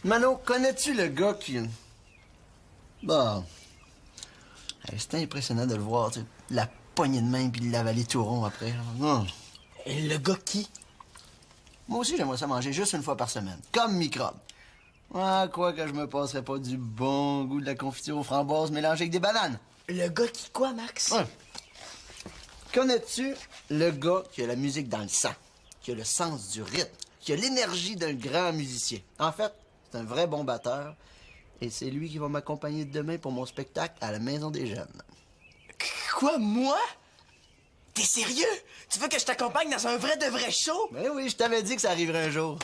Mano, connais-tu le gars qui... Bon... C'était impressionnant de le voir, tu sais, la poignée de main puis l'avaler tout rond après. Là. Et le gars qui? Moi aussi, j'aimerais ça manger juste une fois par semaine, comme microbe. Ah, quoi que je me passerais pas du bon goût de la confiture aux framboises mélangée avec des bananes. Le gars qui quoi, Max? Ouais. Connais-tu le gars qui a la musique dans le sang, qui a le sens du rythme, qui a l'énergie d'un grand musicien? En fait, c'est un vrai bon batteur, et c'est lui qui va m'accompagner demain pour mon spectacle à la Maison des Jeunes. Quoi, moi? T'es sérieux? Tu veux que je t'accompagne dans un vrai de vrai show? Ben oui, je t'avais dit que ça arriverait un jour.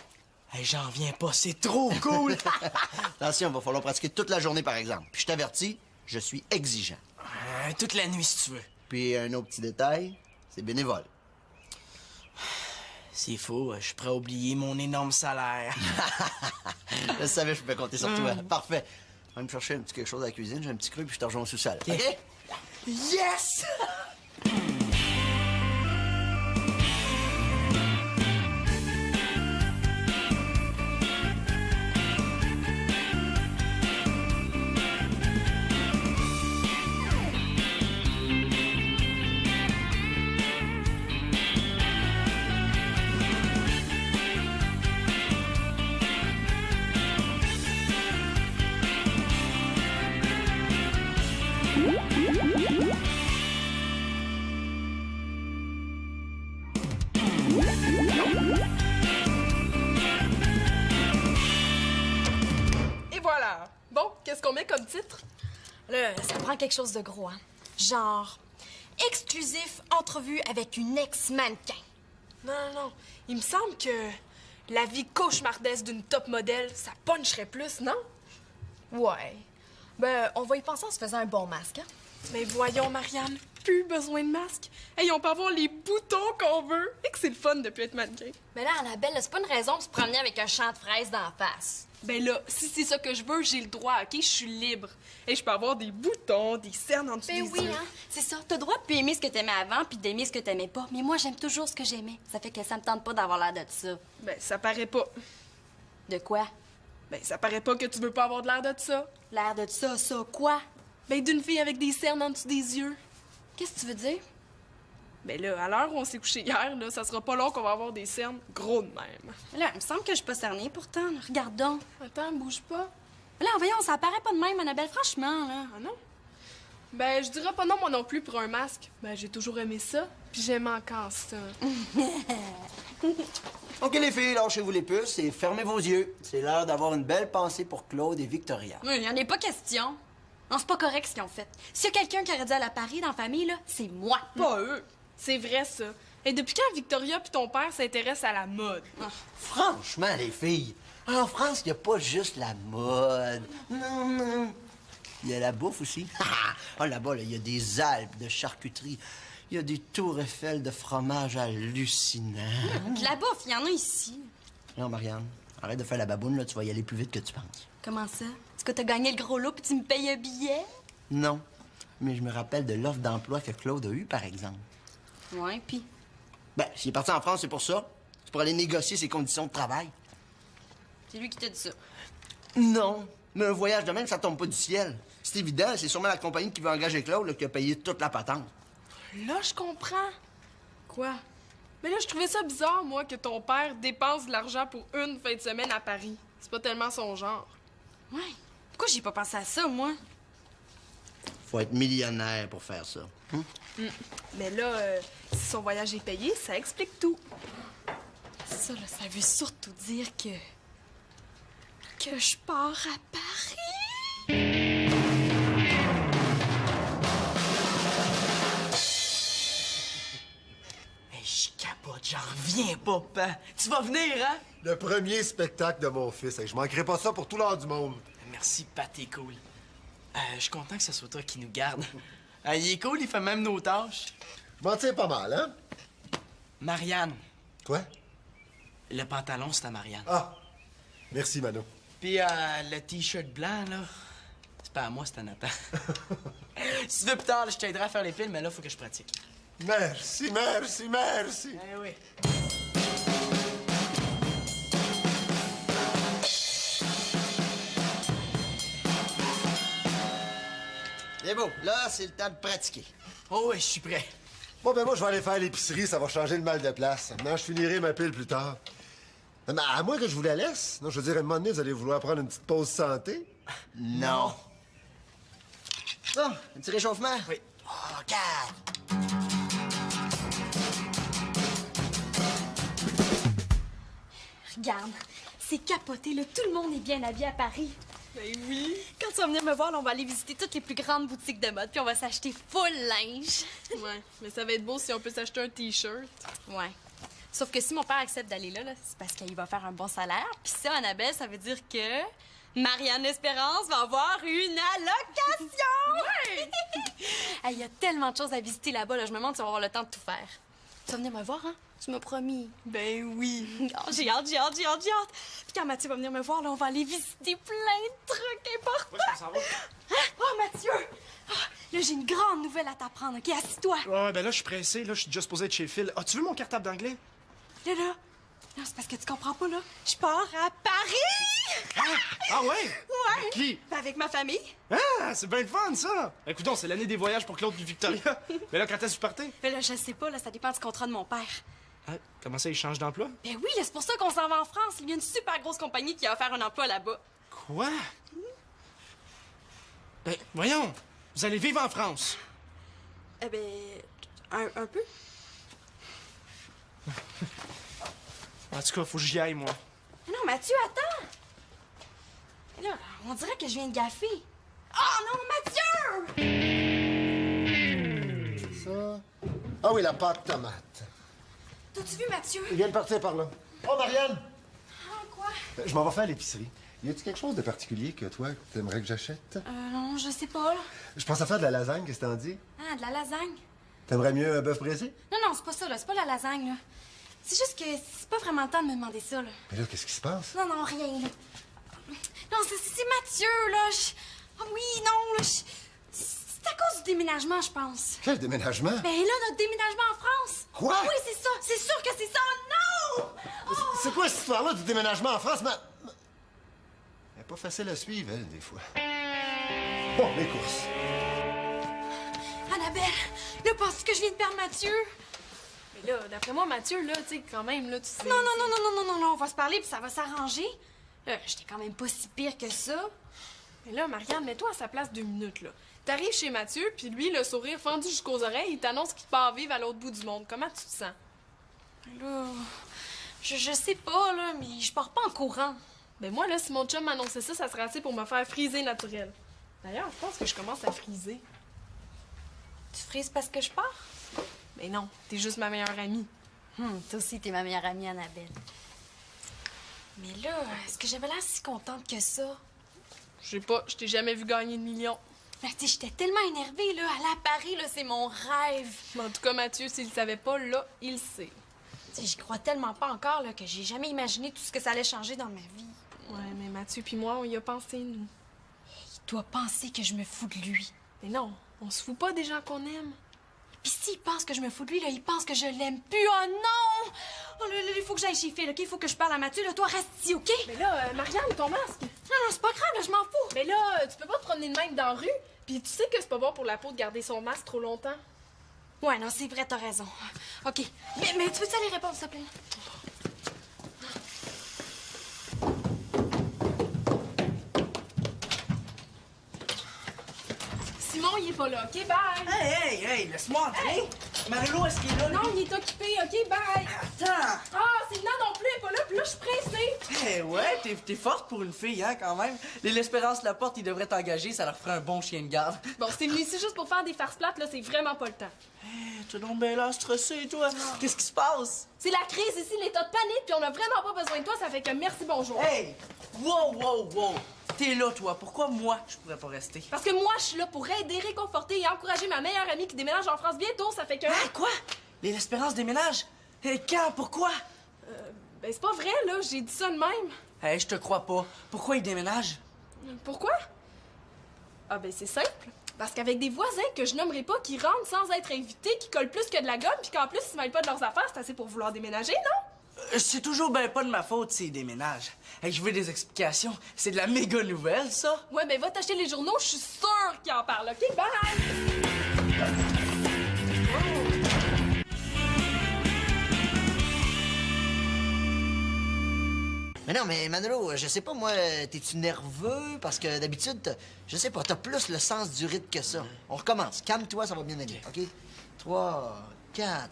Hey, j'en viens pas, c'est trop cool! Attention, il va falloir pratiquer toute la journée, par exemple. Puis je t'avertis, je suis exigeant. Toute la nuit, si tu veux. Puis un autre petit détail, c'est bénévole. S'il faut, je suis prêt à oublier mon énorme salaire. Je savais que je pouvais compter sur toi. Parfait. Va me chercher un petit quelque chose à la cuisine, j'ai un petit creux, puis je te rejoins au sous-sol. OK? Yes! Et voilà. Bon, qu'est-ce qu'on met comme titre? Là, ça prend quelque chose de gros, hein. Genre, exclusif entrevue avec une ex-mannequin. Non, non, non. Il me semble que la vie cauchemardesque d'une top modèle, ça puncherait plus, non? Ouais. Ben, on va y penser en se faisant un bon masque, hein. Mais voyons, Marianne, plus besoin de masque. Hey, on peut avoir les boutons qu'on veut. Et que c'est le fun de plus être mannequin. Mais là, Annabelle, c'est pas une raison de se promener avec un champ de fraises d'en face. Ben là, si c'est ça que je veux, j'ai le droit, OK? Je suis libre. Et je peux avoir des boutons, des cernes en dessous Ben des oui, yeux. hein. C'est ça. T'as le droit de plus aimer ce que t'aimais avant puis d'aimer ce que t'aimais pas. Mais moi, j'aime toujours ce que j'aimais. Ça fait que ça me tente pas d'avoir l'air de ça. Ben, ça paraît pas. De quoi? Ben, ça paraît pas que tu veux pas avoir de l'air de ça. L'air de ça, quoi? Ben, d'une fille avec des cernes en dessous des yeux. Qu'est-ce que tu veux dire? Ben là, à l'heure où on s'est couché hier, là, ça sera pas long qu'on va avoir des cernes gros de même. Là, il me semble que je suis pas cernée pourtant. Là. Regarde donc. Attends, bouge pas. Là, voyons, ça apparaît pas de même, Annabelle, franchement, là. Ah non? Ben, je dirais pas non, moi non plus, pour un masque. Ben, j'ai toujours aimé ça, puis j'aime encore ça. OK, les filles, lâchez-vous les puces et fermez vos yeux. C'est l'heure d'avoir une belle pensée pour Claude et Victoria. Il y en est pas question. Non, c'est pas correct ce qu'ils ont fait. S'il y a quelqu'un qui aurait dû aller à Paris dans la famille, là, c'est moi. Pas eux. C'est vrai, ça. Et depuis quand Victoria puis ton père s'intéressent à la mode? Franchement, les filles, en France, il n'y a pas juste la mode. Non, non. Il y a la bouffe aussi. Ah, là-bas, il y a des Alpes de charcuterie. Il y a des tours Eiffel de fromage hallucinants. De la bouffe, il y en a ici. Non, Marianne, arrête de faire la baboune, là, tu vas y aller plus vite que tu penses. Comment ça? Est-ce que t'as gagné le gros lot puis tu me payes un billet? Non, mais je me rappelle de l'offre d'emploi que Claude a eue, par exemple. Ouais, puis? Ben, s'il est parti en France, c'est pour ça. C'est pour aller négocier ses conditions de travail. C'est lui qui t'a dit ça. Non, mais un voyage de même, ça tombe pas du ciel. C'est évident, c'est sûrement la compagnie qui veut engager Claude là, qui a payé toute la patente. Là, je comprends. Quoi? Mais là, je trouvais ça bizarre, moi, que ton père dépense de l'argent pour une fin de semaine à Paris. C'est pas tellement son genre. Ouais. Pourquoi j'ai pas pensé à ça, moi? Faut être millionnaire pour faire ça. Mais là, si son voyage est payé, ça explique tout. Ça, là, ça veut surtout dire que je pars à Paris. Hey, je capote, j'en reviens pas, papa. Tu vas venir, hein? Le premier spectacle de mon fils. Hey, je manquerai pas ça pour tout l'heure du monde. Merci, Pat, t'es cool. Je suis content que ce soit toi qui nous garde. Il est cool, il fait même nos tâches. Je m'en tiens pas mal, hein? Marianne. Quoi? Le pantalon, c'est à Marianne. Ah! Merci, Mano. Puis le T-shirt blanc, là, c'est pas à moi, c'est à Nathan. Si tu veux plus tard, là, je t'aiderai à faire les piles, mais là, faut que je pratique. Merci, merci, merci. Eh oui. C'est beau. Là, c'est le temps de pratiquer. Oh oui, je suis prêt. Bon, ben moi, je vais aller faire l'épicerie, ça va changer le mal de place. Maintenant, je finirai ma pile plus tard. Non, mais à moins que je vous la laisse. Non, je veux dire, à un moment donné, vous allez vouloir prendre une petite pause santé. Non. Bon, un petit réchauffement? Oui. Oh, 4. Regarde, c'est capoté, là. Tout le monde est bien habillé à Paris. Ben oui. Quand tu vas venir me voir, là, on va aller visiter toutes les plus grandes boutiques de mode, puis on va s'acheter full linge. Ouais, mais ça va être beau si on peut s'acheter un T-shirt. Ouais. Sauf que si mon père accepte d'aller là, c'est parce qu'il va faire un bon salaire. Puis ça, Annabelle, ça veut dire que Marianne Espérance va avoir une allocation! Ouais! Hey, il y a tellement de choses à visiter là-bas, là. Je me demande si on va avoir le temps de tout faire. Tu vas venir me voir, hein? Tu m'as promis. Ben oui. Oh, j'ai hâte. Puis quand Mathieu va venir me voir, là, on va aller visiter plein de trucs importants. Moi, je s'en va. Hein? Oh, Mathieu! Ah, là, j'ai une grande nouvelle à t'apprendre, OK? Assis-toi. Ouais, ben là, je suis pressé. Là, je suis déjà supposé être chez Phil. As-tu vu mon cartable d'anglais? Là. Non, c'est parce que tu comprends pas, là. Je pars à Paris! Ah ouais? Ouais! Avec qui? Ben, avec ma famille. Ah, c'est bien le fun, ça! Écoute, c'est l'année des voyages pour Claude puis Victoria. Mais là, quand est-ce que vous partez? Mais là, je sais pas, là, ça dépend du contrat de mon père. Ah, comment ça, il change d'emploi? Ben oui, là, c'est pour ça qu'on s'en va en France. Il y a une super grosse compagnie qui a offert un emploi là-bas. Quoi? Ben, voyons! Vous allez vivre en France! Eh ben, un peu. En tout cas, faut que j'y aille, moi. Mais non, Mathieu, attends! Mais là, on dirait que je viens de gaffer. Oh non, Mathieu! Ça. Ah oui, la pâte tomate. T'as-tu vu, Mathieu? Il vient de partir par là. Oh, Marianne! Ah, quoi? Je m'en vais faire à l'épicerie. Y a-tu quelque chose de particulier que toi, t'aimerais que j'achète? Non, je sais pas, là. Je pense à faire de la lasagne, qu'est-ce que t'en dis? Ah, de la lasagne? T'aimerais mieux un bœuf braisé? Non, c'est pas ça, là. C'est pas la lasagne, là. C'est juste que c'est pas vraiment le temps de me demander ça, là. Mais là, qu'est-ce qui se passe? Non, rien, là. Non, c'est Mathieu, là. Ah oui, non, là. C'est à cause du déménagement, je pense. Quel déménagement? Ben là, notre déménagement en France. Quoi? Ah oui, c'est ça. C'est sûr que c'est ça. Non! C'est quoi cette histoire-là du déménagement en France? Elle est pas facile à suivre, elle, des fois. Bon, les courses. Annabelle, là, penses-tu que je viens de perdre Mathieu? Mais là, d'après moi, Mathieu, là, tu sais, quand même, là, tu sais... Non, on va se parler puis ça va s'arranger. J'étais quand même pas si pire que ça. Mais là, Marianne, mets-toi à sa place 2 minutes, là. T'arrives chez Mathieu, puis lui, le sourire fendu jusqu'aux oreilles, il t'annonce qu'il part vivre à l'autre bout du monde. Comment tu te sens? Là, je sais pas, là, mais je pars pas en courant. Ben moi, là, si mon chum m'annonçait ça, ça serait assez pour me faire friser naturel. D'ailleurs, je pense que je commence à friser. Tu frises parce que je pars? Mais non, t'es juste ma meilleure amie. Toi aussi, t'es ma meilleure amie, Annabelle. Mais là, est-ce que j'avais l'air si contente que ça? Je sais pas, je t'ai jamais vu gagner de millions. Mais tu sais, j'étais tellement énervée, là. Aller à Paris, là, c'est mon rêve. Mais en tout cas, Mathieu, s'il le savait pas, là, il le sait. Tu sais, j'y crois tellement pas encore, là, que j'ai jamais imaginé tout ce que ça allait changer dans ma vie. Ouais, mais Mathieu puis moi, on y a pensé, nous. Il doit penser que je me fous de lui. Mais non, on se fout pas des gens qu'on aime. Puis s'il pense que je me fous de lui, là, il pense que je l'aime plus. Oh non! Oh là, il faut que j'aille chez Phil, OK? Il faut que je parle à Mathieu. Là, toi, reste ici, OK? Mais là, Marianne, ton masque! Non, c'est pas grave, là, je m'en fous. Mais là, tu peux pas te promener de même dans la rue, puis tu sais que c'est pas bon pour la peau de garder son masque trop longtemps. Ouais, non, c'est vrai, t'as raison. OK. Mais tu peux-tu aller répondre, s'il te plaît? Simon, il est pas là, OK? Bye! Hey, laisse-moi entrer! Marilou, est-ce qu'il est là? Non, il est occupé, OK? Bye! Attends! Ah, Sylvia non plus, elle est pas là, puis là, je suis pressée! Eh ouais, t'es forte pour une fille, hein, quand même. L'Espérance Laporte, ils devraient t'engager, ça leur ferait un bon chien de garde. Bon, c'est venu ici juste pour faire des farces plates, là, c'est vraiment pas le temps. T'es donc bien là, stressé, toi. Qu'est-ce qui se passe? C'est la crise ici, l'état de panique, puis on a vraiment pas besoin de toi, ça fait que merci, bonjour. Hey! Wow! T'es là, toi. Pourquoi moi, je pourrais pas rester? Parce que moi, je suis là pour aider, réconforter et encourager ma meilleure amie qui déménage en France bientôt, ça fait que... Ah, quoi? L'Espérance déménage? Et quand? Pourquoi? Ben, c'est pas vrai, là, j'ai dit ça de même. Hey, je te crois pas. Pourquoi il déménage? Pourquoi? Ah, ben, c'est simple. Parce qu'avec des voisins que je nommerai pas qui rentrent sans être invités, qui collent plus que de la gomme, puis qu'en plus, ils se mêlent pas de leurs affaires, c'est assez pour vouloir déménager, non? C'est toujours ben pas de ma faute s'il déménage. Hey, je veux des explications. C'est de la méga nouvelle, ça. Ouais, ben va t'acheter les journaux, je suis sûre qu'il en parle, OK? Bye! Mais non, mais Manolo, je sais pas, moi, t'es-tu nerveux? Parce que d'habitude, je sais pas, t'as plus le sens du rythme que ça. On recommence. Calme-toi, ça va bien aller, OK? 3, 4.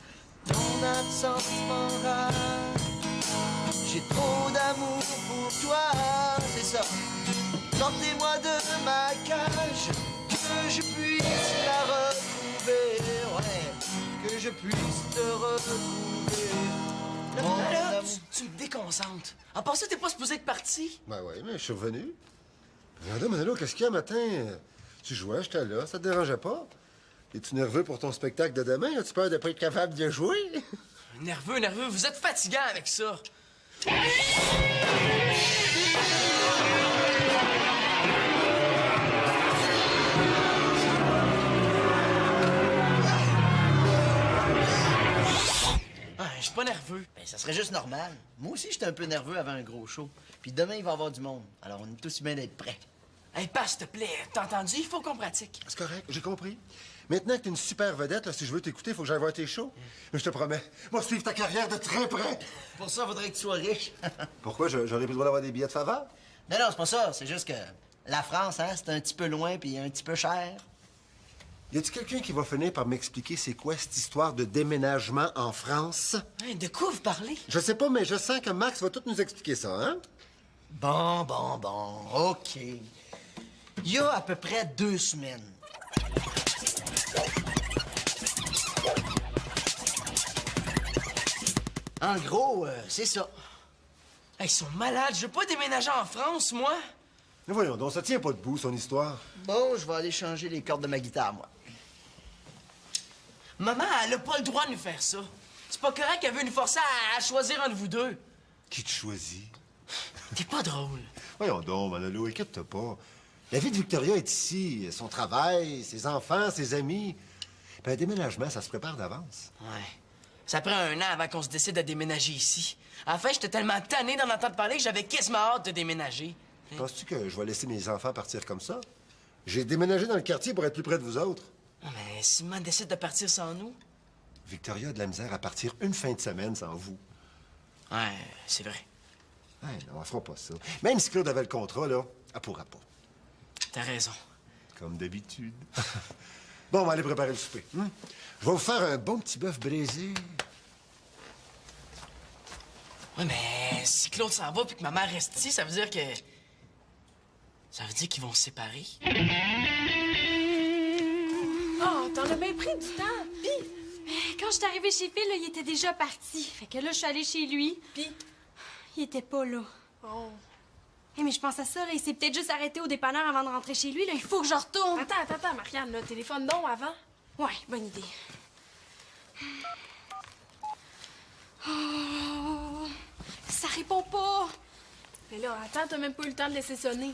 Ton absence m'enrage. J'ai trop d'amour pour toi. C'est ça. Sortez-moi de ma cage. Que je puisse la retrouver. Ouais. Que je puisse te retrouver. Là, tu me déconcentres. En passant, t'es pas supposé être parti. Ben oui, mais je suis revenu. Regarde, Manolo, qu'est-ce qu'il y a matin? Tu jouais, j'étais là, ça te dérangeait pas? Es-tu nerveux pour ton spectacle de demain? As-tu peur de pas être capable de jouer? Nerveux, vous êtes fatigant avec ça. Je suis pas nerveux. Ben, ça serait juste normal. Moi aussi, j'étais un peu nerveux avant un gros show. Puis demain, il va y avoir du monde. Alors, on est aussi bien d'être prêts. Hey, passe, s'il te plaît. T'as entendu? Il faut qu'on pratique. C'est correct, j'ai compris. Maintenant que t'es une super vedette, là, si je veux t'écouter, il faut que j'aille voir tes shows. Mais je te promets, moi, suivre ta carrière de très près. Pour ça, il faudrait que tu sois riche. Pourquoi? J'aurais plus le droit d'avoir des billets de faveur? Non, non, c'est pas ça. C'est juste que la France, hein, c'est un petit peu loin puis un petit peu cher. Y a-t-il quelqu'un qui va finir par m'expliquer c'est quoi cette histoire de déménagement en France? Hey, de quoi vous parlez? Je sais pas, mais je sens que Max va tout nous expliquer ça, hein? Bon, OK. Il y a à peu près 2 semaines. En gros, c'est ça. Hey, ils sont malades. Je veux pas déménager en France, moi. Mais voyons donc, ça tient pas debout, son histoire. Bon, je vais aller changer les cordes de ma guitare, moi. Maman, elle a pas le droit de nous faire ça. C'est pas correct qu'elle veut nous forcer à choisir entre vous deux. Qui te choisit? T'es pas drôle. Voyons donc, Manolo, inquiète-toi pas. La vie de Victoria est ici. Son travail, ses enfants, ses amis. Puis un déménagement, ça se prépare d'avance. Ouais. Ça prend 1 an avant qu'on se décide à déménager ici. En fait, j'étais tellement tanné d'en entendre parler que j'avais quasiment hâte de déménager. Penses-tu que je vais laisser mes enfants partir comme ça? J'ai déménagé dans le quartier pour être plus près de vous autres. Ah, mais si maman décide de partir sans nous... Victoria a de la misère à partir une fin de semaine sans vous. Ouais, c'est vrai. Ouais, non, elle fera pas ça. Même si Claude avait le contrat, là, elle pourra pas. T'as raison. Comme d'habitude. Bon, on va aller préparer le souper. Hein? Je vais vous faire un bon petit bœuf braisé. Ouais, mais si Claude s'en va puis que maman reste ici, ça veut dire que... Ça veut dire qu'ils vont se séparer. Oh, t'en as bien pris du temps. Pis, Quand je suis arrivée chez Phil, là, il était déjà parti. Fait que là, je suis allée chez lui. pis... Il était pas là. Oh. Hey, mais je pense à ça, là. Il s'est peut-être juste arrêté au dépanneur avant de rentrer chez lui. Là. Il faut que je retourne. Attends, Marianne, là, téléphone non avant. Ouais, bonne idée. Oh, ça répond pas. Mais là, attends, t'as même pas eu le temps de laisser sonner.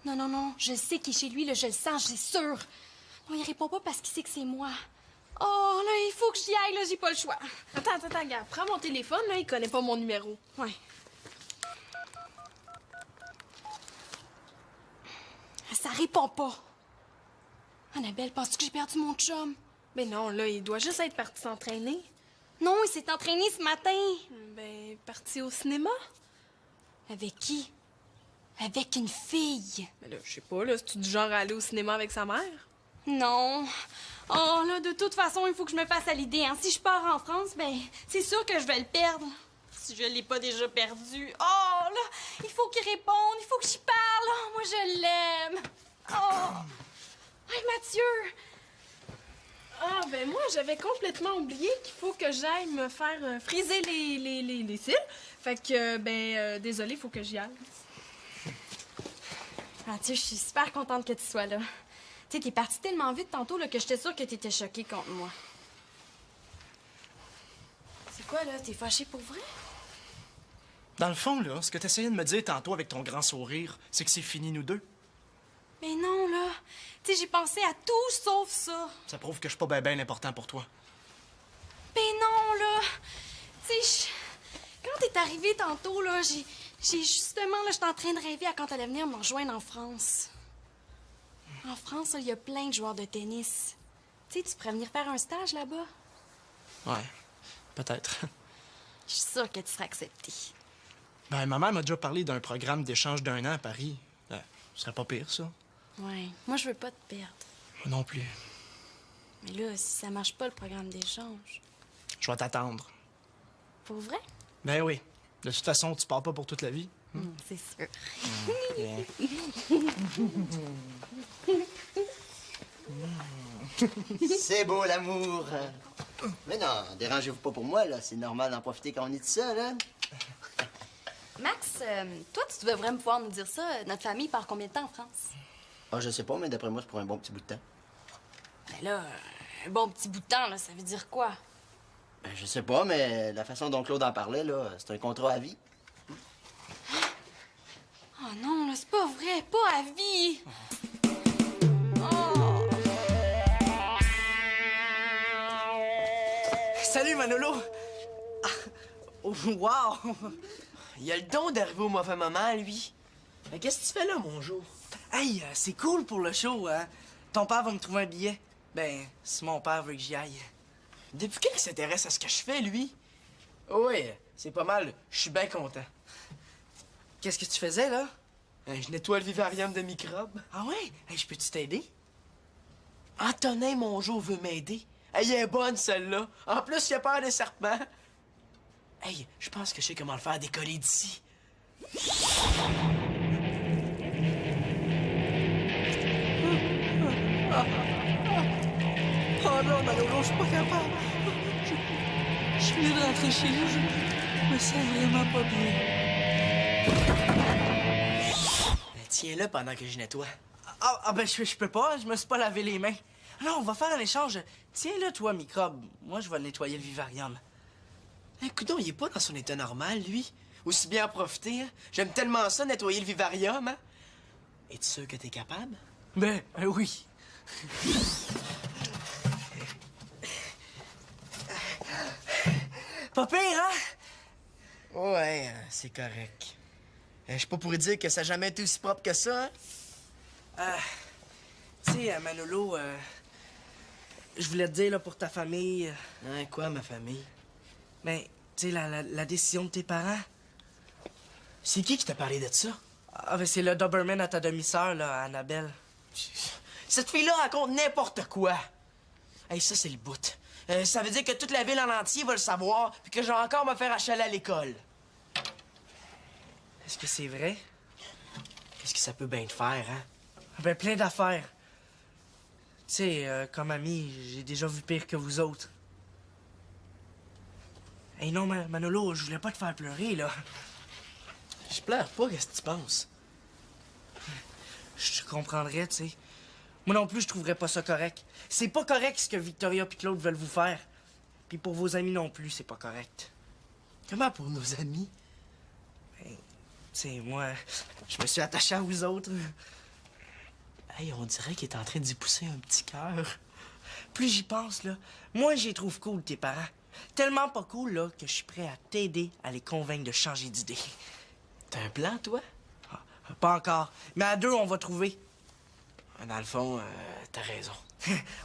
Non. Je sais qu'il est chez lui, là. Je le sens, j'ai sûr. Non, il répond pas parce qu'il sait que c'est moi. Oh, là, il faut que j'y aille, là. J'ai pas le choix. Attends, regarde. Prends mon téléphone, là, il connaît pas mon numéro. Ouais. Ça répond pas. Annabelle, penses-tu que j'ai perdu mon chum? Ben non, là, il doit juste être parti s'entraîner. Non, il s'est entraîné ce matin. Ben, parti au cinéma. Avec qui? Avec une fille. Mais là, je sais pas, là, c'est-tu du genre à aller au cinéma avec sa mère? Non. Oh, là, de toute façon, il faut que je me fasse à l'idée. Hein. Si je pars en France, ben, c'est sûr que je vais le perdre. Si je l'ai pas déjà perdu. Oh, là, il faut qu'il réponde, il faut que j'y parle. Oh, moi, je l'aime. Oh. Hey, Mathieu. Ah, ben moi, j'avais complètement oublié qu'il faut que j'aille me faire friser les cils. Fait que, désolé, il faut que j'y aille. Mathieu, je suis super contente que tu sois là. Tu sais, t'es parti tellement vite tantôt là, que j'étais sûre que t'étais choquée contre moi. C'est quoi, là? T'es fâchée pour vrai? Dans le fond, là, ce que t'essayais de me dire tantôt avec ton grand sourire, c'est que c'est fini, nous deux. Mais non, là. Tu sais, j'ai pensé à tout sauf ça. Ça prouve que je suis pas ben important pour toi. Ben non, là. Tu sais, est arrivé tantôt, là, j'ai justement, là, j'étais en train de rêver à quand elle allait venir me rejoindre en France. En France, il y a plein de joueurs de tennis. Tu sais, tu pourrais venir faire un stage là-bas. Ouais, peut-être. Je suis sûre que tu serais accepté. Ben, ma mère m'a déjà parlé d'un programme d'échange d'1 an à Paris. Ce serait pas pire, ça. Ouais, moi, je veux pas te perdre. Moi non plus. Mais là, si ça marche pas, le programme d'échange... Je vais t'attendre. Pour vrai? Ben oui. De toute façon, tu pars pas pour toute la vie. C'est sûr. C'est beau, l'amour. Mais non, dérangez-vous pas pour moi, là. C'est normal d'en profiter quand on est tout seul, hein? Max, toi, tu devrais pouvoir nous dire ça. Notre famille part combien de temps en France? Ah, je sais pas, mais d'après moi, c'est pour un bon petit bout de temps. Ben là, un bon petit bout de temps, là, ça veut dire quoi? Ben, je sais pas, mais la façon dont Claude en parlait, là, c'est un contrat à vie. Oh non, là, c'est pas vrai, pas à vie! Oh! Salut, Manolo! Ah, oh, wow! Il a le don d'arriver au mauvais moment, lui. Mais qu'est-ce que tu fais là, mon jour? Hey, c'est cool pour le show, hein? Ton père va me trouver un billet. Ben, si mon père veut que j'y aille. Depuis quand il s'intéresse à ce que je fais, lui? Oui, c'est pas mal. Je suis bien content. Qu'est-ce que tu faisais, là? Je nettoie le vivarium de microbes. Ah ouais? Hey, je peux-tu t'aider? Antonin, mon jour, veut m'aider. Elle est bonne, celle-là. En plus, il a peur des serpents. Hey, je pense que je sais comment le faire décoller d'ici. Oh non, Manolo, je suis pas capable. Je viens de rentrer chez nous, je me sens vraiment pas bien. Tiens-le pendant que je nettoie. Ben, je peux pas, je me suis pas lavé les mains. Non, on va faire un échange. Tiens-le, toi, microbe. Moi, je vais nettoyer le vivarium. Écoute, il est pas dans son état normal, lui. Aussi bien en profiter, hein? J'aime tellement ça, nettoyer le vivarium, hein? Es-tu sûr que t'es capable? Ben, oui. Pas pire, hein? Ouais, c'est correct. Je suis pas pour dire que ça n'a jamais été aussi propre que ça, hein? Tu sais, Manolo, je voulais te dire, là, pour ta famille... Hein, quoi, ma famille? Ben, tu sais, la décision de tes parents... C'est qui t'a parlé de ça? Ah, ben, c'est le Doberman à ta demi-sœur, là, Annabelle. Cette fille-là raconte n'importe quoi. Hey, ça, c'est le bout. Ça veut dire que toute la ville en entier va le savoir, puis que je vais encore me faire achaler à l'école. Est-ce que c'est vrai? Qu'est-ce que ça peut bien te faire, hein? Ah, ben, plein d'affaires. Tu sais, comme ami, j'ai déjà vu pire que vous autres. Hey, non, Manolo, je voulais pas te faire pleurer, là. Je pleure pas, qu'est-ce que tu penses? Je te comprendrais, tu sais. Moi non plus, je trouverais pas ça correct. C'est pas correct ce que Victoria et Claude veulent vous faire. Puis pour vos amis non plus, c'est pas correct. Comment pour nos amis? Ben, tu sais, moi, je me suis attaché à vous autres. Hey, on dirait qu'il est en train d'y pousser un petit cœur. Plus j'y pense, là, moins j'y trouve cool, tes parents. Tellement pas cool, là, que je suis prêt à t'aider à les convaincre de changer d'idée. T'as un plan, toi? Ah, pas encore. Mais à deux, on va trouver. Dans le fond, t'as raison.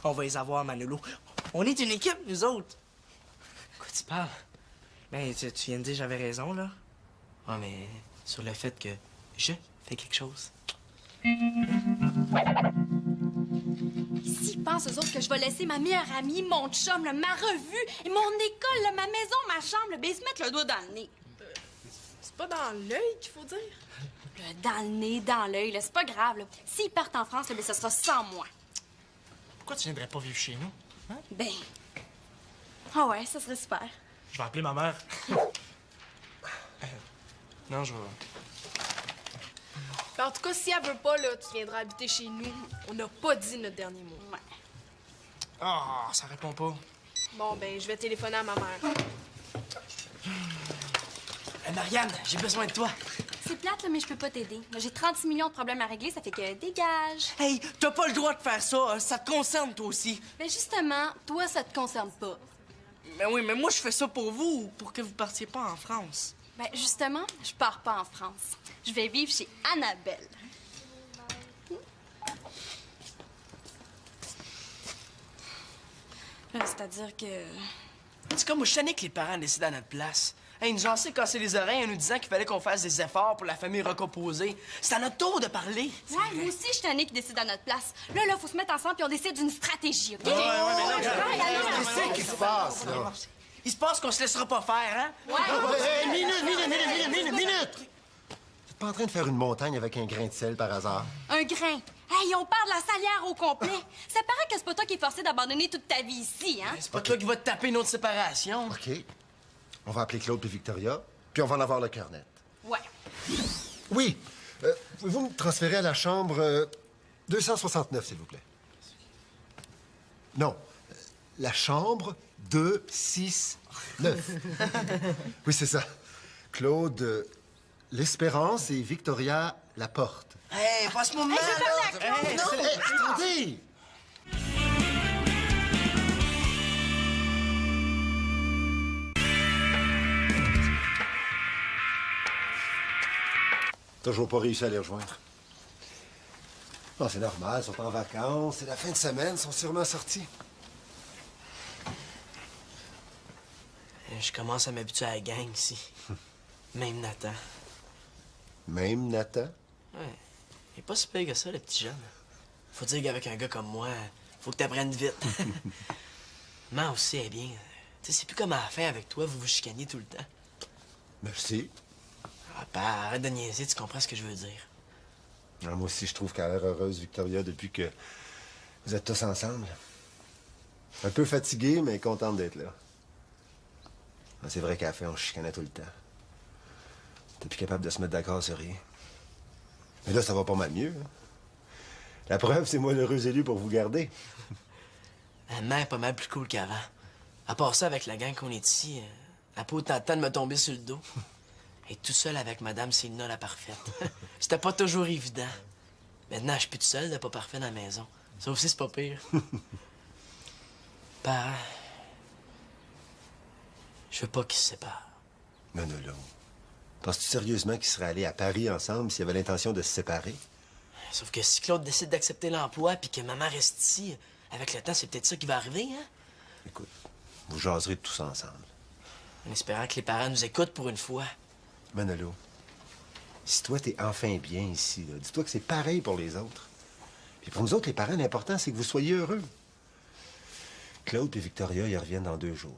On va les avoir, Manolo. On est une équipe, nous autres. Quoi tu parles? Ben, tu viens de dire que j'avais raison, là. Ouais, mais sur le fait que je fais quelque chose. S'ils pensent aux autres que je vais laisser ma meilleure amie, mon chum, là, ma revue, et mon école, là, ma maison, ma chambre, là, ben, ils se mettent le doigt dans le nez. C'est pas dans l'œil qu'il faut dire. Dans le nez, dans l'œil, là, c'est pas grave, là. S'ils partent en France, là, ben, ce sera sans moi. Pourquoi tu viendrais pas vivre chez nous? Ben... Ah ouais, ça serait super. Je vais appeler ma mère. Non, je vais... Ben, en tout cas, si elle veut pas, là, tu viendras habiter chez nous. On n'a pas dit notre dernier mot. Ouais. Ah, ça répond pas. Bon, ben, je vais téléphoner à ma mère. Marianne, j'ai besoin de toi. C'est plate, là, mais je peux pas t'aider. Là, j'ai 36 millions de problèmes à régler, ça fait que dégage. Hey, t'as pas le droit de faire ça. Hein. Ça te concerne, toi aussi. Ben justement, toi, ça te concerne pas. Mais oui, mais moi, je fais ça pour vous, pour que vous partiez pas en France. Ben, justement, je pars pas en France. Je vais vivre chez Annabelle. C'est-à-dire que... En tout cas, moi, je tenais que les parents décident à notre place. Hey, ils nous ont assez cassé les oreilles en nous disant qu'il fallait qu'on fasse des efforts pour la famille recomposée. C'est à notre tour de parler. Ouais, moi aussi, je suis tannée qui décide à notre place. Là, faut se mettre ensemble puis on décide d'une stratégie, OK? Qu'est-ce qui se passe, là? Il se passe qu'on se laissera pas faire, hein? Hey, minute! Vous êtes pas en train de faire une montagne avec un grain de sel par hasard? Un grain. Hey, on parle de la salière au complet. Ça paraît que c'est pas toi qui es forcé d'abandonner toute ta vie ici, hein? C'est pas toi qui vas te taper une autre séparation. OK. On va appeler Claude et Victoria, puis on va en avoir le cœur net. Ouais. Oui. Pouvez-vous me transférer à la chambre 269, s'il vous plaît? Non. La chambre 269. Oui, c'est ça. Claude l'Espérance et Victoria Laporte. Hey, passe-moi mal, Attendez! Toujours pas réussi à les rejoindre. Non, c'est normal, ils sont en vacances, c'est la fin de semaine, ils sont sûrement sortis. Je commence à m'habituer à la gang ici. Même Nathan. Même Nathan? Ouais. Il est pas si pire que ça, le petit jeune. Faut dire qu'avec un gars comme moi, faut que t'apprennes vite. Maman aussi est bien. Tu sais, c'est plus comme à la fin avec toi, vous vous chicanez tout le temps. Merci. Ah, bah, arrête de niaiser, tu comprends ce que je veux dire. Ah, moi aussi, je trouve qu'elle a l'air heureuse, Victoria, depuis que vous êtes tous ensemble. Un peu fatiguée, mais contente d'être là. Ah, c'est vrai qu'à la fin, on se chicanait tout le temps. T'es plus capable de se mettre d'accord sur rien. Mais là, ça va pas mal mieux. Hein? La preuve, c'est moi l'heureux élu pour vous garder. La mère est pas mal plus cool qu'avant. À part ça, avec la gang qu'on est ici, elle a pas autant de temps de me tomber sur le dos. Et tout seul avec Madame Célina la parfaite. C'était pas toujours évident. Maintenant, je suis plus tout seul, de pas parfait dans la maison. Ça aussi, c'est pas pire. Parents, je veux pas qu'ils se séparent. Non. Penses-tu sérieusement qu'ils seraient allés à Paris ensemble s'ils avaient l'intention de se séparer? Sauf que si Claude décide d'accepter l'emploi puis que maman reste ici, avec le temps, c'est peut-être ça qui va arriver, hein? Écoute, vous jaserez tous ensemble. En espérant que les parents nous écoutent pour une fois. Manolo, si toi, t'es enfin bien ici, là, dis-toi que c'est pareil pour les autres. Puis pour nous autres, les parents, l'important, c'est que vous soyez heureux. Claude et Victoria, ils reviennent dans 2 jours.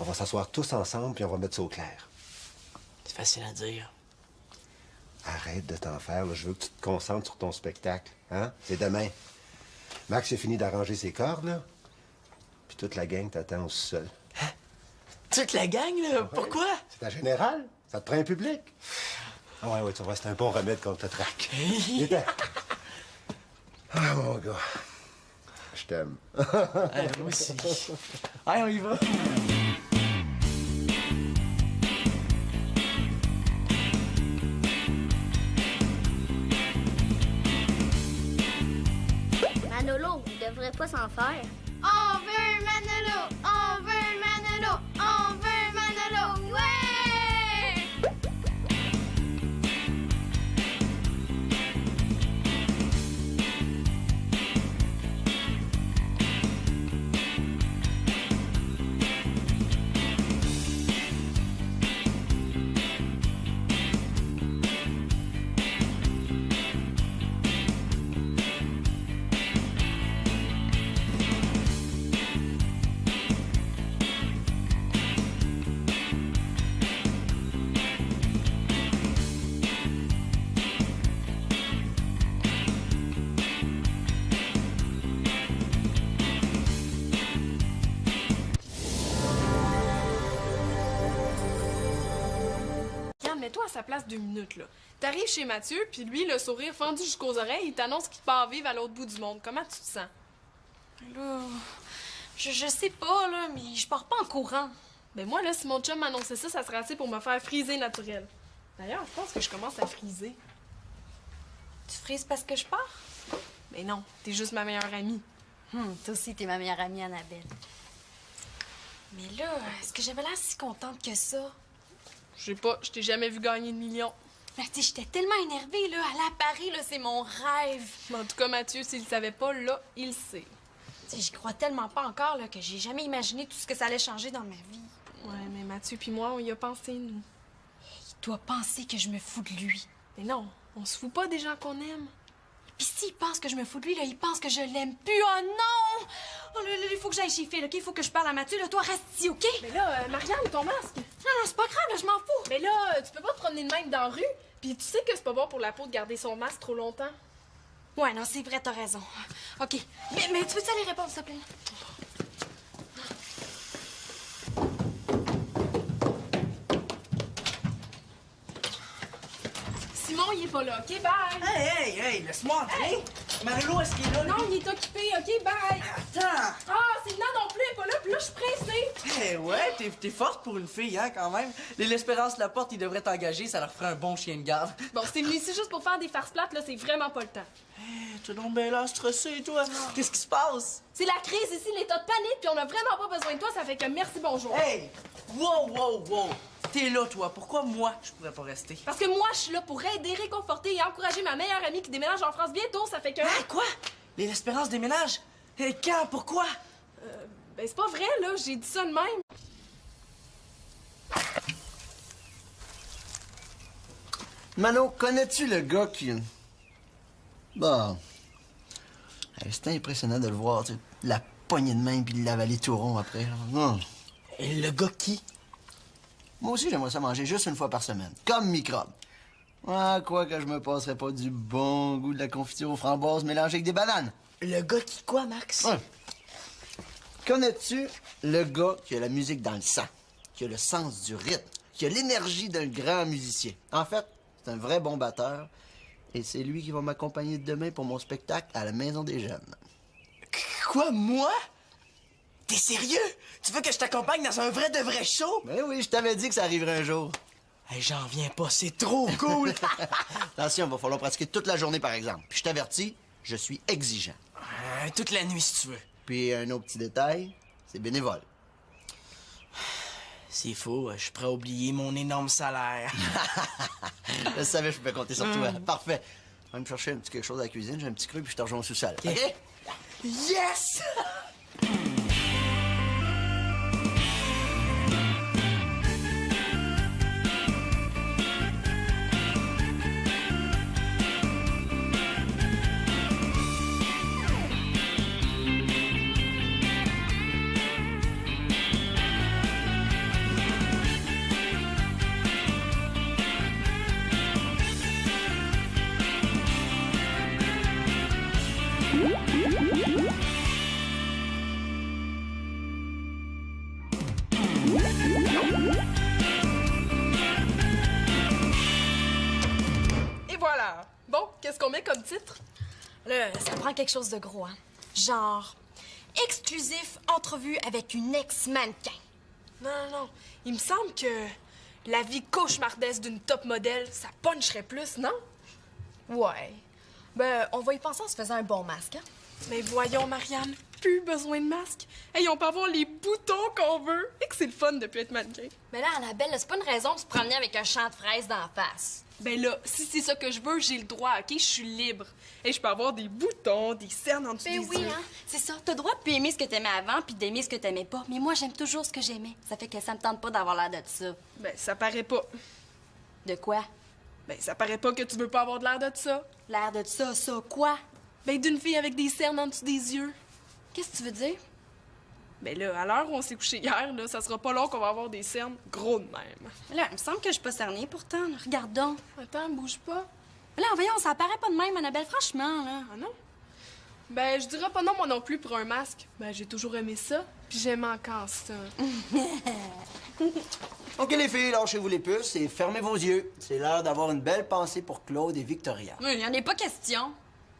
On va s'asseoir tous ensemble, puis on va mettre ça au clair. C'est facile à dire. Arrête de t'en faire, là. Je veux que tu te concentres sur ton spectacle. Hein? C'est demain. Max a fini d'arranger ses cordes, là. Puis toute la gang t'attend au sol. Toute la gang, là? Pourquoi? C'est ta générale. Ça te prend un public. Ah ouais, tu vois, c'est un bon remède contre le trac. Viens-t'en. Ah, mon gars. Je t'aime. Moi aussi. Allez, on y va. Manolo, il devrait pas s'en faire. On veut Manolo! On veut Manolo! On veut Manolo! Ouais! Mets-toi à sa place 2 minutes, là. T'arrives chez Mathieu, puis lui, le sourire fendu jusqu'aux oreilles, il t'annonce qu'il part vivre à l'autre bout du monde. Comment tu te sens? Là, je sais pas, là, mais je pars pas en courant. Ben moi, là, si mon chum m'annonçait ça, ça serait assez pour me faire friser naturel. D'ailleurs, je pense que je commence à friser. Tu frises parce que je pars? Mais non, t'es juste ma meilleure amie. Toi aussi, t'es ma meilleure amie, Annabelle. Mais là, est-ce que j'avais l'air si contente que ça? Je sais pas, je t'ai jamais vu gagner de millions. Ben, tu sais, j'étais tellement énervée, là. Aller à Paris, là, c'est mon rêve. Mais en tout cas, Mathieu, s'il le savait pas, là, il le sait. Tu sais, j'y crois tellement pas encore, là, que j'ai jamais imaginé tout ce que ça allait changer dans ma vie. Ouais, mais Mathieu puis moi, on y a pensé, nous. Il doit penser que je me fous de lui. Mais non, on se fout pas des gens qu'on aime. Puis s'il pense que je me fous de lui, là, il pense que je l'aime plus. Oh non! Oh là, là, il faut que j'aille chez Phil, OK? Il faut que je parle à Mathieu. Là, toi, reste ici, OK? Mais là, Marianne, ton masque! Non, non, c'est pas grave, là, je m'en fous. Mais là, tu peux pas te promener de même dans la rue, puis tu sais que c'est pas bon pour la peau de garder son masque trop longtemps. Ouais, non, c'est vrai, t'as raison. OK. Mais tu peux-tu aller répondre, s'il te plaît? Simon, il est pas là, OK? Bye! Hey, laisse-moi entrer. Marie-Lou, est-ce qu'il est là, lui? Non, il est occupé, OK? Bye! Attends. Ah, c'est non non plus, elle est pas là, puis là, je suis pressée. Eh ouais, t'es forte pour une fille, hein, quand même. L'Espérance Laporte, ils devraient t'engager, ça leur ferait un bon chien de garde. Bon, c'est venu ici juste pour faire des farces plates, là, c'est vraiment pas le temps. T'es donc bien là, stressé, toi. Qu'est-ce qui se passe? C'est la crise ici, l'état de panique, puis on a vraiment pas besoin de toi, ça fait que merci, bonjour. Hey! Wow! T'es là, toi. Pourquoi moi, je pourrais pas rester? Parce que moi, je suis là pour aider, réconforter et encourager ma meilleure amie qui déménage en France bientôt, ça fait que... Hein, quoi? L'Espérance déménage? Et quand? Pourquoi? Ben, c'est pas vrai, là, j'ai dit ça de même. Mano, connais-tu le gars qui... Bon... Hey, c'était impressionnant de le voir, tu sais, la poignée de main puis l'avaler tout rond après. Là. Et le gars qui? Moi aussi, j'aimerais ça manger juste une fois par semaine, comme microbe. Ah, quoi que je me passerais pas du bon goût de la confiture aux framboises mélangée avec des bananes. Le gars qui quoi, Max? Ouais. Connais-tu le gars qui a la musique dans le sang, qui a le sens du rythme, qui a l'énergie d'un grand musicien? En fait, c'est un vrai bon batteur, et c'est lui qui va m'accompagner demain pour mon spectacle à la Maison des Jeunes. Quoi, moi? T'es sérieux? Tu veux que je t'accompagne dans un vrai de vrai show? Ben oui, je t'avais dit que ça arriverait un jour. Hey, j'en viens pas, c'est trop cool! Attention, va falloir pratiquer toute la journée, par exemple. Puis je t'avertis, je suis exigeant. Toute la nuit, si tu veux. Puis un autre petit détail, c'est bénévole. S'il faut, je suis prêt à oublier mon énorme salaire. Je savais que je pouvais compter sur toi. Parfait. Je vais me chercher un petit quelque chose à la cuisine, j'ai un petit creux, puis je te rejoins au sous-sol. OK? Yes! Et voilà. Bon, qu'est-ce qu'on met comme titre? Là, ça prend quelque chose de gros, hein. Genre, exclusif entrevue avec une ex-mannequin. Non. Il me semble que la vie cauchemardesque d'une top modèle, ça puncherait plus, non? Ouais. Ben, on va y penser en se faisant un bon masque, hein. Mais voyons, Marianne, plus besoin de masque. Hey, on peut avoir les boutons qu'on veut. Et que c'est le fun de plus être mannequin. Mais là, Annabelle, là, c'est pas une raison de se promener avec un champ de fraises d'en face. Ben là, si c'est ça que je veux, j'ai le droit, OK? Je suis libre. Et je peux avoir des boutons, des cernes en dessous Ben des oui, yeux. hein. C'est ça. T'as le droit de plus aimer ce que t'aimais avant puis d'aimer ce que t'aimais pas. Mais moi, j'aime toujours ce que j'aimais. Ça fait que ça me tente pas d'avoir l'air de ça. Ben, ça paraît pas. De quoi? Ben, ça paraît pas que tu veux pas avoir de l'air de ça. L'air de ça, quoi? Ben, d'une fille avec des cernes en dessous des yeux. Qu'est-ce que tu veux dire? Ben là, à l'heure où on s'est couché hier, là, ça sera pas long qu'on va avoir des cernes gros de même. Là, il me semble que je suis pas cernée pourtant. Là. Regarde donc. Attends, bouge pas. Là, voyons, ça apparaît pas de même, Annabelle, franchement, là. Ah non? Ben, je dirais pas non, moi non plus, pour un masque. Ben, j'ai toujours aimé ça, puis j'aime encore ça. OK, les filles, lâchez-vous les puces et fermez vos yeux. C'est l'heure d'avoir une belle pensée pour Claude et Victoria. Il y en a pas question.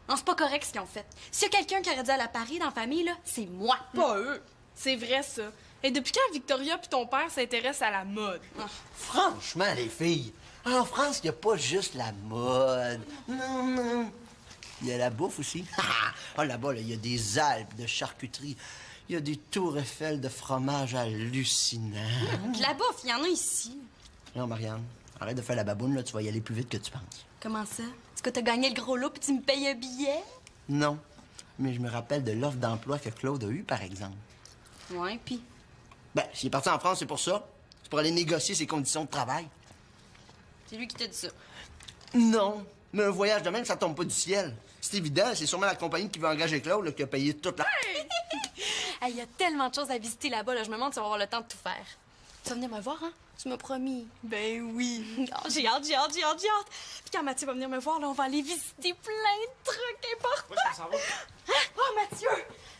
Non, c'est pas correct ce qu'ils ont fait. S'il y a quelqu'un qui aurait dû aller à Paris dans la famille, là, c'est moi. Pas eux. C'est vrai, ça. Et depuis quand Victoria puis ton père s'intéressent à la mode? Franchement, les filles, en France, il n'y a pas juste la mode. Non. Il y a la bouffe aussi. Ah, là-bas, il y a des Alpes de charcuterie. Il y a des tours Eiffel de fromage hallucinants. De la bouffe, il y en a ici. Non, Marianne, arrête de faire la baboune, là, tu vas y aller plus vite que tu penses. Comment ça? Est-ce que t'as gagné le gros lot puis tu me payes un billet? Non, mais je me rappelle de l'offre d'emploi que Claude a eue, par exemple. Ouais, puis? Ben, s'il est parti en France, c'est pour ça. C'est pour aller négocier ses conditions de travail. C'est lui qui t'a dit ça. Non, mais un voyage de même, ça tombe pas du ciel. C'est évident, c'est sûrement la compagnie qui veut engager Claude là, qui a payé toute la... Il y a tellement de choses à visiter là-bas, là. Je me demande si on va avoir le temps de tout faire. Tu vas venir me voir, hein? Tu m'as promis. Ben oui. Oh, j'ai hâte. Puis quand Mathieu va venir me voir, là, on va aller visiter plein de trucs importants. Ouais, ça s'en va. Hein? Oh, Mathieu!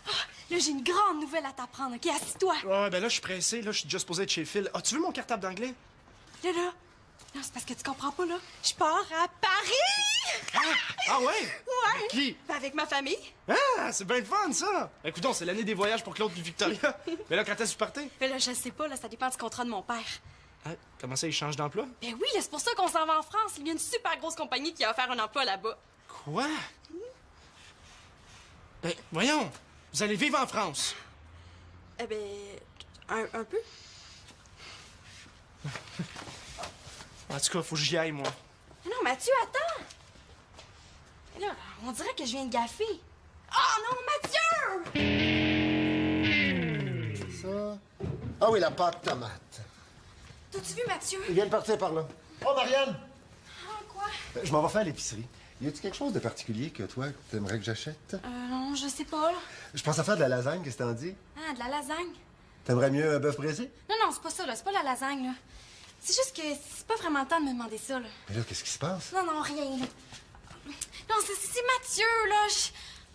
Ah, là, j'ai une grande nouvelle à t'apprendre, OK? Assis-toi. Ouais, ben là, je suis pressé. Là, je suis déjà supposé être chez Phil. Ah, tu veux mon cartable d'anglais? Là. Non, c'est parce que tu comprends pas, là. Je pars à Paris! Ah ouais? Ouais. Avec qui? Ben, avec ma famille. Ah, c'est bien le fun, ça! Écoute, c'est l'année des voyages pour Claude et Victoria. Mais là, quand est-ce que tu partais? Mais là, je sais pas, là, ça dépend du contrat de mon père. Ah, comment ça, il change d'emploi? Ben oui, là, c'est pour ça qu'on s'en va en France. Il y a une super grosse compagnie qui a offert un emploi là-bas. Quoi? Ben, voyons! Vous allez vivre en France! Eh ben, un peu. En tout cas, faut que j'y aille, moi. Mais non, Mathieu, attends! Mais là, on dirait que je viens de gaffer. Oh non, Mathieu! Ça. Ah oui, la pâte tomate. T'as-tu vu, Mathieu? Il vient de partir par là. Oh, Marianne! Ah, quoi? Je m'en vais faire à l'épicerie. Y a-tu quelque chose de particulier que toi, t'aimerais que j'achète? Non, je sais pas, là. Je pense à faire de la lasagne, qu'est-ce que t'en dis? Ah, de la lasagne? T'aimerais mieux un bœuf braisé? Non, c'est pas ça, là. C'est pas la lasagne, là. C'est juste que c'est pas vraiment le temps de me demander ça, là. Mais là, qu'est-ce qui se passe? Non, rien, là. Non, c'est Mathieu, là.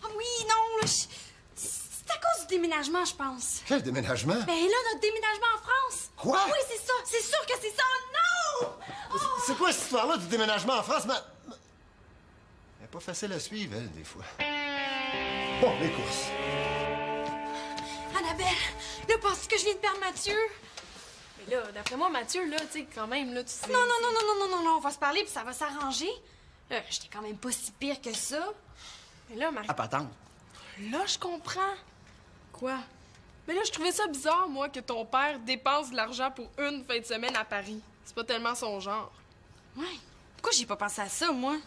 Ah oui, non, là. C'est à cause du déménagement, je pense. Quel déménagement? Ben là, notre déménagement en France. Quoi? Oui, c'est ça. C'est sûr que c'est ça. Non! C'est quoi cette histoire-là du déménagement en France? Elle est pas facile à suivre, elle, des fois. Bon, les courses. Annabelle, là, penses-tu que je viens de perdre Mathieu? Mais là, d'après moi, Mathieu, là, tu sais, quand même, là, tu sais... Non, on va se parler puis ça va s'arranger. Là, j'étais quand même pas si pire que ça. Mais là, Marie... Ah, pas attendre. Là, je comprends. Quoi? Mais là, je trouvais ça bizarre, moi, que ton père dépense de l'argent pour une fin de semaine à Paris. C'est pas tellement son genre. Ouais. Pourquoi j'ai pas pensé à ça, moi?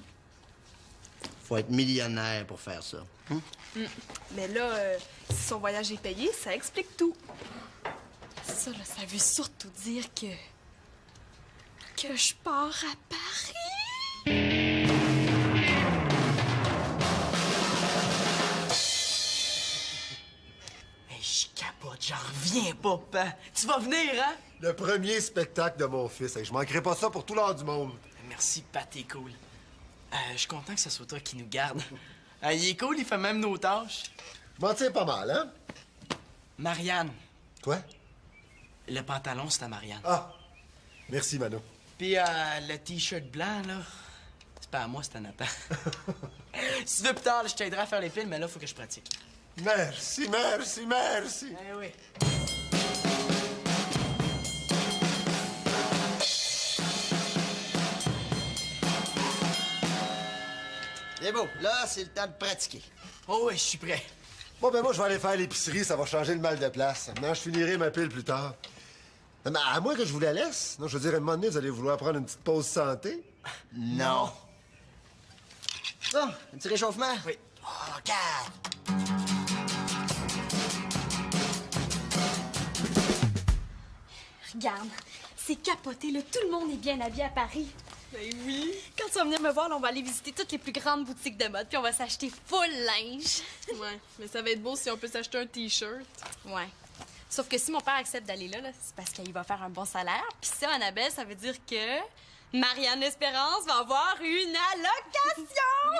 Faut être millionnaire pour faire ça. Mais là, si son voyage est payé, ça explique tout. Ça, là, ça veut surtout dire que je pars à Paris. Hey, je capote, j'en reviens pas, papa. Tu vas venir, hein? Le premier spectacle de mon fils. Hey, je manquerai pas ça pour tout l'or du monde. Merci, Pat, t'es cool. Je suis content que ce soit toi qui nous garde. Il est cool, il fait même nos tâches. Je m'en tiens pas mal, hein? Marianne. Quoi? Le pantalon, c'est à Marianne. Ah! Merci, Mano. Puis le T-shirt blanc, là, c'est pas à moi, c'est à Nathan. Si tu veux plus tard, je t'aiderai à faire les films, mais là, faut que je pratique. Merci. Eh oui. C'est beau. Là, c'est le temps de pratiquer. Oh oui, je suis prêt. Bon, ben moi, je vais aller faire l'épicerie, ça va changer le mal de place. Maintenant, je finirai ma pile plus tard. Non, mais à moins que je vous la laisse. Non, je veux dire, à un moment donné, vous allez vouloir prendre une petite pause santé. Non. Bon, un petit réchauffement? Oui. Oh, regarde! Regarde, c'est capoté, là. Tout le monde est bien habillé à Paris. Ben oui. Quand tu vas venir me voir, là, on va aller visiter toutes les plus grandes boutiques de mode, puis on va s'acheter full linge. Ouais, mais ça va être beau si on peut s'acheter un T-shirt. Ouais. Sauf que si mon père accepte d'aller là, c'est parce qu'il va faire un bon salaire. Puis ça, Annabelle, ça veut dire que Marianne Espérance va avoir une allocation!